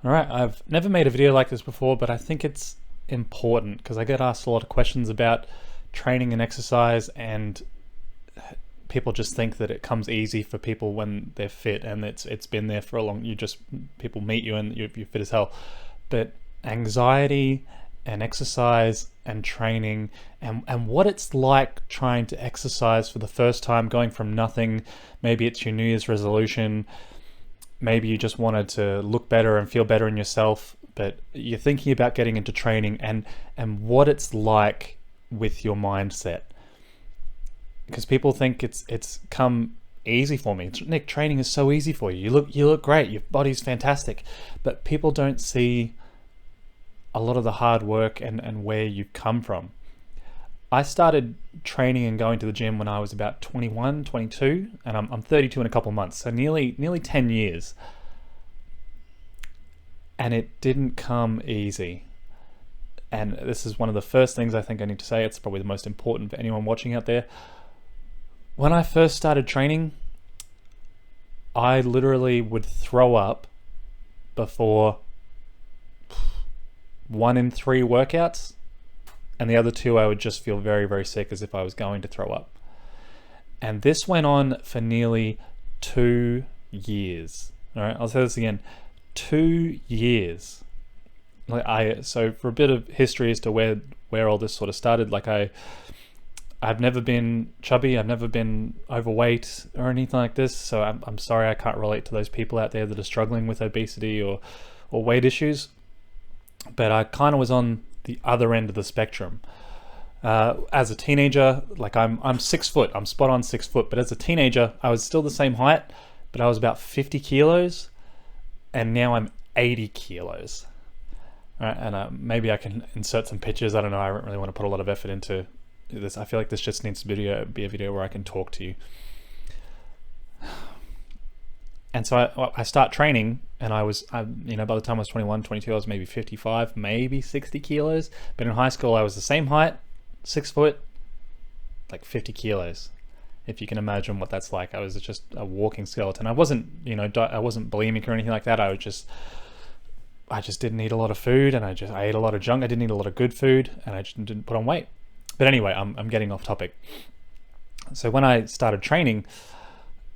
All right, I've never made a video like this before, but I think it's important because I get asked a lot of questions about training and exercise, and people just think that it comes easy for people when they're fit, and it's been there for a long. People meet you and you're fit as hell, but anxiety and exercise and training and what it's like trying to exercise for the first time, going from nothing. Maybe it's your New Year's resolution. Maybe you just wanted to look better and feel better in yourself, but you're thinking about getting into training and what it's like with your mindset. Because people think it's come easy for me. Nick, training is so easy for you. You look great. Your body's fantastic. But people don't see a lot of the hard work and where you've come from. I started training and going to the gym when I was about 21, 22, and I'm 32 in a couple months, so nearly 10 years. And it didn't come easy. And this is one of the first things I think I need to say. It's probably the most important for anyone watching out there. When I first started training, I literally would throw up before 1 in 3 workouts. And the other 2, I would just feel very, very sick, as if I was going to throw up. And this went on for nearly 2 years. All right, I'll say this again, 2 years. So for a bit of history as to where all this sort of started, I've never been chubby, I've never been overweight or anything like this. So I'm sorry I can't relate to those people out there that are struggling with obesity or weight issues. But I kind of was on the other end of the spectrum. As a teenager, I'm 6 foot, I'm spot on 6 foot, but as a teenager, I was still the same height, but I was about 50 kilos, and now I'm 80 kilos. All right, and maybe I can insert some pictures. I don't know, I don't really want to put a lot of effort into this. I feel like this just needs to be a video where I can talk to you. And so I start training, and by the time I was 21, 22, I was maybe 55, maybe 60 kilos. But in high school, I was the same height, 6 foot, 50 kilos. If you can imagine what that's like. I was just a walking skeleton. I wasn't, I wasn't bulimic or anything like that. I just didn't eat a lot of food, and I ate a lot of junk. I didn't eat a lot of good food, and I just didn't put on weight. But anyway, I'm getting off topic. So when I started training,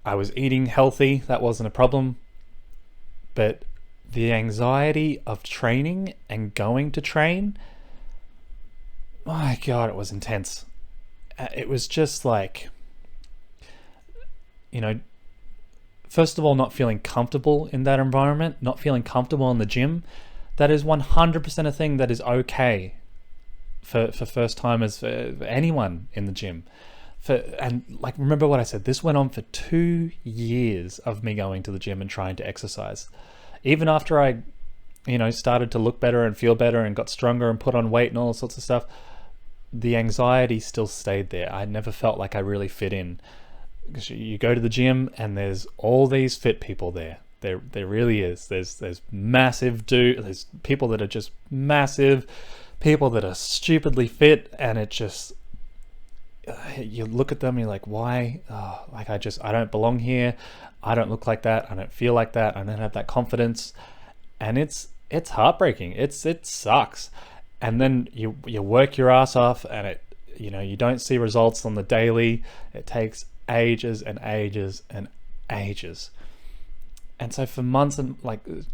I was eating healthy, that wasn't a problem, but the anxiety of training and going to train, my God, it was intense. It was just first of all, not feeling comfortable in that environment, not feeling comfortable in the gym. That is 100% a thing that is okay for first timers, for anyone in the gym. Remember what I said, this went on for 2 years of me going to the gym and trying to exercise. Even after I, started to look better and feel better and got stronger and put on weight and all sorts of stuff, the anxiety still stayed there. I never felt like I really fit in. Because you go to the gym and there's all these fit people there. There really is. There's massive there's people that are just massive, people that are stupidly fit, and it just, you look at them and you're like, why? I don't belong here. I don't look like that. I don't feel like that. I don't have that confidence. And it's heartbreaking. It sucks. And then you work your ass off, and you don't see results on the daily. It takes ages and ages and ages. And so for months and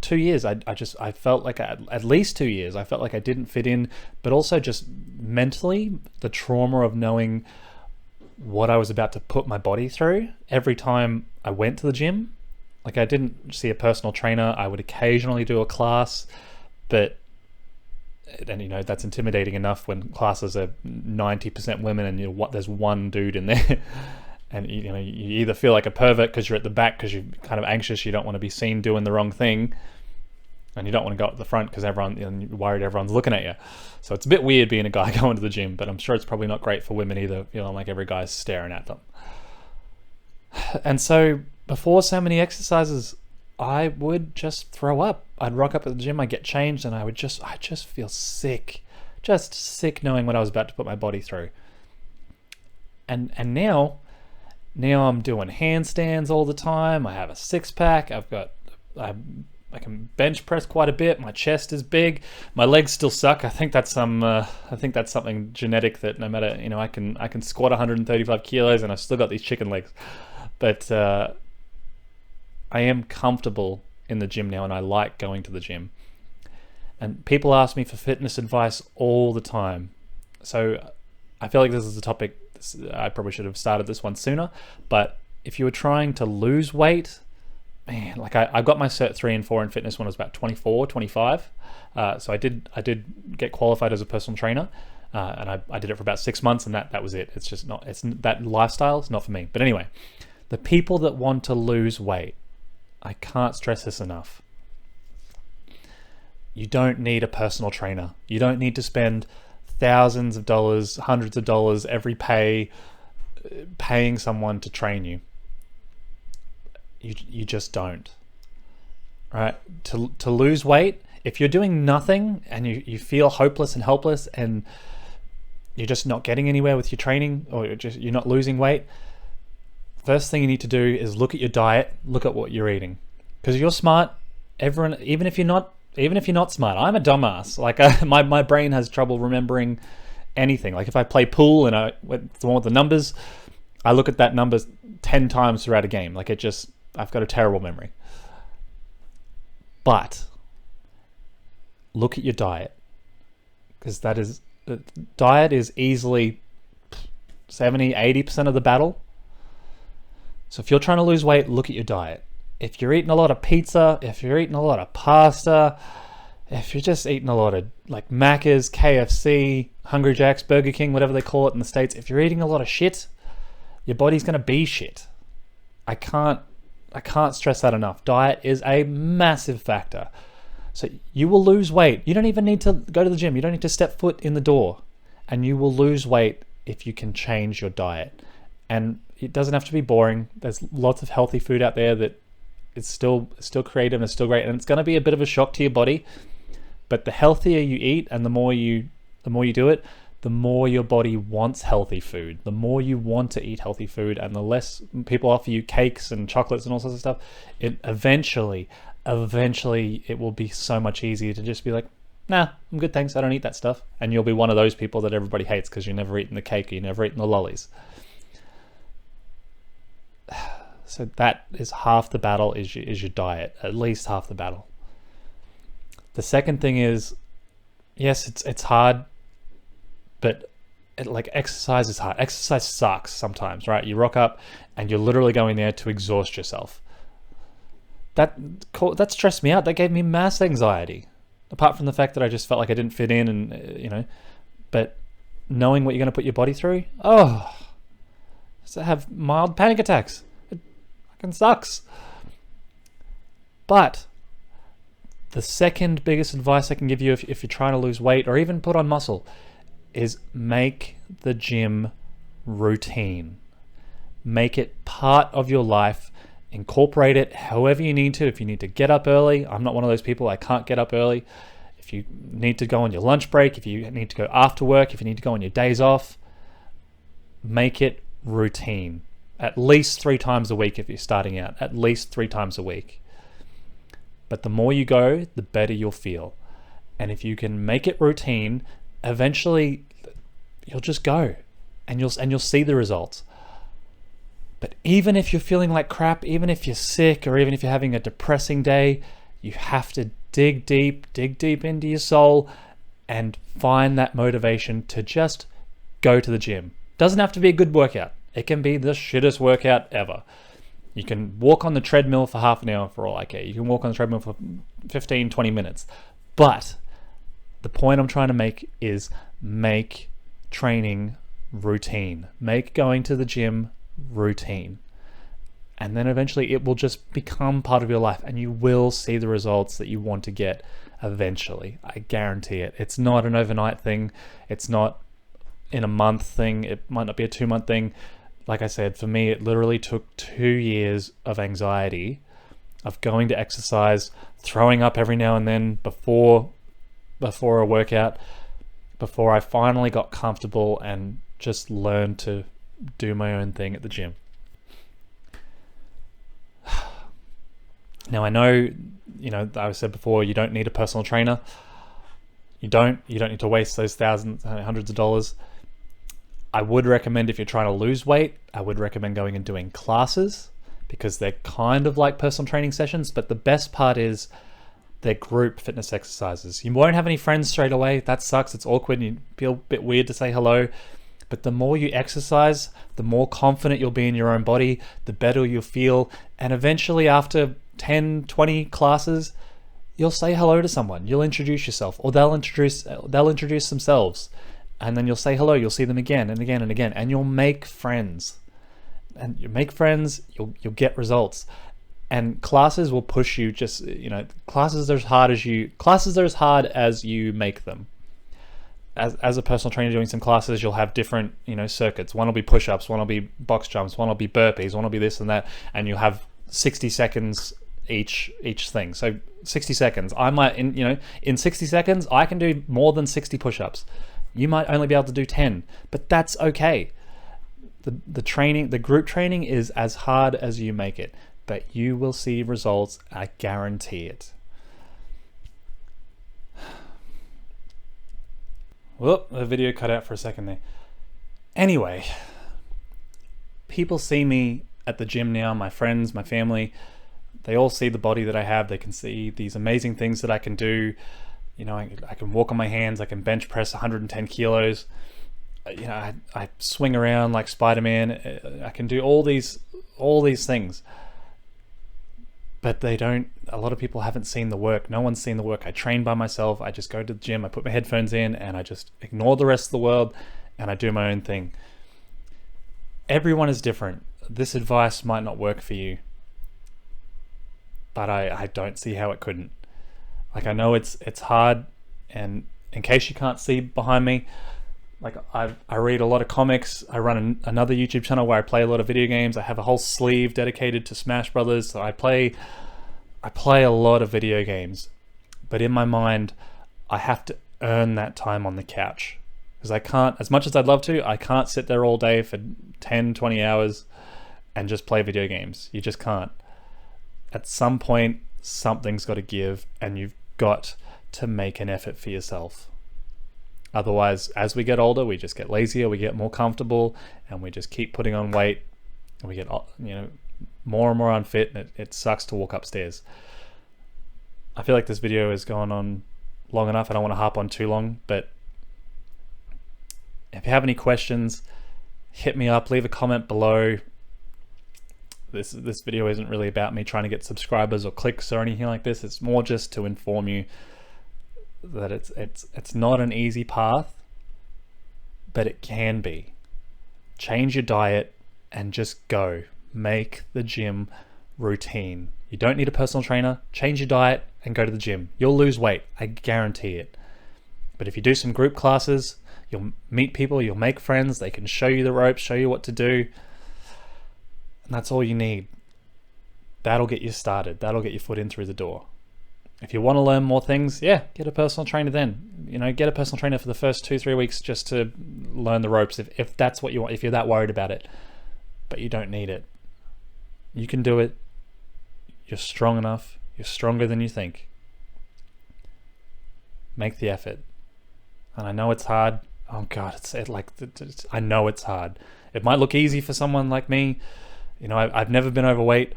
2 years, I felt like at least 2 years, I felt like I didn't fit in, but also just mentally, the trauma of knowing what I was about to put my body through every time I went to the gym. I didn't see a personal trainer. I would occasionally do a class, but then, that's intimidating enough when classes are 90% women and there's one dude in there. And you either feel like a pervert because you're at the back because you're kind of anxious, you don't want to be seen doing the wrong thing, and you don't want to go up the front because you're worried everyone's looking at you. So it's a bit weird being a guy going to the gym, but I'm sure it's probably not great for women either, feeling like every guy's staring at them. And so before so many exercises, I would just throw up. I'd rock up at the gym, I'd get changed, and I just feel sick. Just sick knowing what I was about to put my body through. And now I'm doing handstands all the time. I have a 6-pack. I I can bench press quite a bit. My chest is big. My legs still suck. I think that's something genetic, that no matter, I can squat 135 kilos and I've still got these chicken legs. But I am comfortable in the gym now, and I like going to the gym. And people ask me for fitness advice all the time. So I feel like this is a topic, I probably should have started this one sooner, but if you were trying to lose weight, man, like I got my Cert 3 and 4 in fitness when I was about 24, 25. So I did get qualified as a personal trainer, and I did it for about 6 months, and that was it. It's just not, that lifestyle is not for me. But anyway, the people that want to lose weight, I can't stress this enough. You don't need a personal trainer. You don't need to spend thousands of dollars, hundreds of dollars every paying someone to train you. You just don't. Right? To lose weight, if you're doing nothing and you feel hopeless and helpless and you're just not getting anywhere with your training, or you're not losing weight, first thing you need to do is look at your diet, look at what you're eating. Because you're smart. Everyone, even if you're not smart, I'm a dumbass. Like my brain has trouble remembering anything. Like if I play pool and the one with the numbers, I look at that number 10 times throughout a game. Like I've got a terrible memory. But look at your diet, because diet is easily 70-80% of the battle. So if you're trying to lose weight, look at your diet. If you're eating a lot of pizza, if you're eating a lot of pasta, if you're just eating a lot of like Macca's, KFC, Hungry Jack's, Burger King, whatever they call it in the States, if you're eating a lot of shit, your body's going to be shit. I can't stress that enough. Diet is a massive factor. So you will lose weight. You don't even need to go to the gym. You don't need to step foot in the door, and you will lose weight if you can change your diet. And it doesn't have to be boring. There's lots of healthy food out there that is still creative and it's still great, and it's going to be a bit of a shock to your body. But the healthier you eat and the more you do it, the more your body wants healthy food. The more you want to eat healthy food, and the less people offer you cakes and chocolates and all sorts of stuff, it eventually it will be so much easier to just be like, nah, I'm good, thanks, I don't eat that stuff. And you'll be one of those people that everybody hates because you've never eaten the cake or you've never eaten the lollies. So that is half the battle, is your diet, at least half the battle. The second thing is, yes, it's hard, but exercise is hard. Exercise sucks sometimes, right? You rock up and you're literally going there to exhaust yourself. That stressed me out. That gave me mass anxiety. Apart from the fact that I just felt like I didn't fit in, and but knowing what you're going to put your body through, I have mild panic attacks. It fucking sucks. But the second biggest advice I can give you if you're trying to lose weight or even put on muscle is make the gym routine. Make it part of your life. Incorporate it however you need to. If you need to get up early, I'm not one of those people. I can't get up early. If you need to go on your lunch break, if you need to go after work, if you need to go on your days off, make it routine. At least 3 times a week if you're starting out. At least 3 times a week. But the more you go, the better you'll feel. And if you can make it routine, eventually you'll just go and you'll see the results. But even if you're feeling like crap, even if you're sick, or even if you're having a depressing day, you have to dig deep into your soul and find that motivation to just go to the gym. Doesn't have to be a good workout. It can be the shittest workout ever. You can walk on the treadmill for half an hour for all I care. You can walk on the treadmill for 15, 20 minutes. But the point I'm trying to make is make training routine. Make going to the gym routine. And then eventually it will just become part of your life, and you will see the results that you want to get eventually. I guarantee it. It's not an overnight thing. It's not in a month thing. It might not be a 2-month thing. Like I said, for me, it literally took 2 years of anxiety, of going to exercise, throwing up every now and then before a workout, before I finally got comfortable and just learned to do my own thing at the gym. Now I know, I said before, you don't need a personal trainer. You don't need to waste those thousands, hundreds of dollars. I would recommend, if you're trying to lose weight, I would recommend going and doing classes, because they're kind of like personal training sessions, but the best part is they're group fitness exercises. You won't have any friends straight away. That sucks. It's awkward. You feel a bit weird to say hello. But the more you exercise, the more confident you'll be in your own body, the better you'll feel. And eventually, after 10, 20 classes, you'll say hello to someone. You'll introduce yourself, or they'll introduce themselves. And then you'll say hello. You'll see them again and again and again. And you'll make friends. And you make friends, you'll get results. And classes will push you. Classes are as hard as you make them. As a personal trainer doing some classes, you'll have different, circuits. One will be push-ups, one will be box jumps, one will be burpees, one will be this and that, and you'll have 60 seconds each thing. So 60 seconds. I might, in 60 seconds, I can do more than 60 push-ups. You might only be able to do 10, but that's okay. The group training is as hard as you make it, but you will see results. I guarantee it. Whoop, the video cut out for a second there. Anyway, people see me at the gym now, my friends, my family, they all see the body that I have. They can see these amazing things that I can do. I can walk on my hands, I can bench press 110 kilos. I swing around like Spider-Man. I can do all these things. But a lot of people haven't seen the work. No one's seen the work. I train by myself. I just go to the gym, I put my headphones in, and I just ignore the rest of the world, and I do my own thing. Everyone is different. This advice might not work for you, but I don't see how it couldn't. Like, I know it's hard, and in case you can't see behind me, like I read a lot of comics. I run another YouTube channel where I play a lot of video games. I have a whole sleeve dedicated to Smash Brothers. So I play a lot of video games, but in my mind, I have to earn that time on the couch, because I can't, as much as I'd love to, I can't sit there all day for 10, 20 hours and just play video games. You just can't. At some point, something's got to give, and you've got to make an effort for yourself. Otherwise, as we get older, we just get lazier, we get more comfortable, and we just keep putting on weight, and we get, more and more unfit, and it sucks to walk upstairs. I feel like this video has gone on long enough. I don't want to harp on too long, but if you have any questions, hit me up, leave a comment below. This video isn't really about me trying to get subscribers or clicks or anything like this. It's more just to inform you that it's not an easy path, but it can be. Change your diet and just go. Make the gym routine. You don't need a personal trainer. Change your diet and go to the gym. You'll lose weight, I guarantee it. But if you do some group classes, you'll meet people, you'll make friends, they can show you the ropes, show you what to do, and that's all you need. That'll get you started. That'll get your foot in through the door. If you want to learn more things, get a personal trainer then. Get a personal trainer for the first 2-3 weeks just to learn the ropes, if that's what you want, if you're that worried about it. But you don't need it. You can do it. You're strong enough. You're stronger than you think. Make the effort. And I know it's hard. Oh God, I know it's hard. It might look easy for someone like me. I've never been overweight,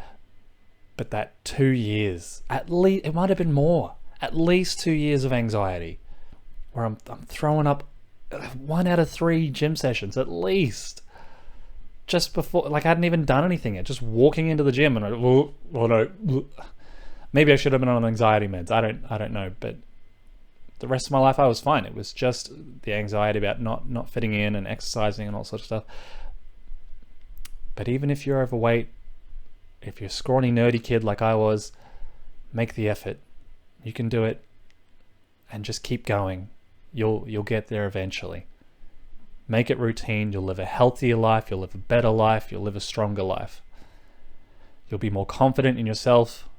but that 2 years, at least, it might have been more, at least 2 years of anxiety, where I'm throwing up 1 out of 3 gym sessions, at least. Just before, I hadn't even done anything yet, just walking into the gym, and maybe I should have been on anxiety meds. I don't know, but the rest of my life I was fine. It was just the anxiety about not fitting in and exercising and all sorts of stuff. But even if you're overweight, if you're a scrawny nerdy kid like I was, make the effort. You can do it, and just keep going. You'll get there eventually. Make it routine. You'll live a healthier life. You'll live a better life. You'll live a stronger life. You'll be more confident in yourself,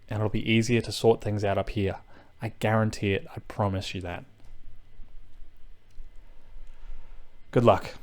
and it'll be easier to sort things out up here. I guarantee it. I promise you that. Good luck.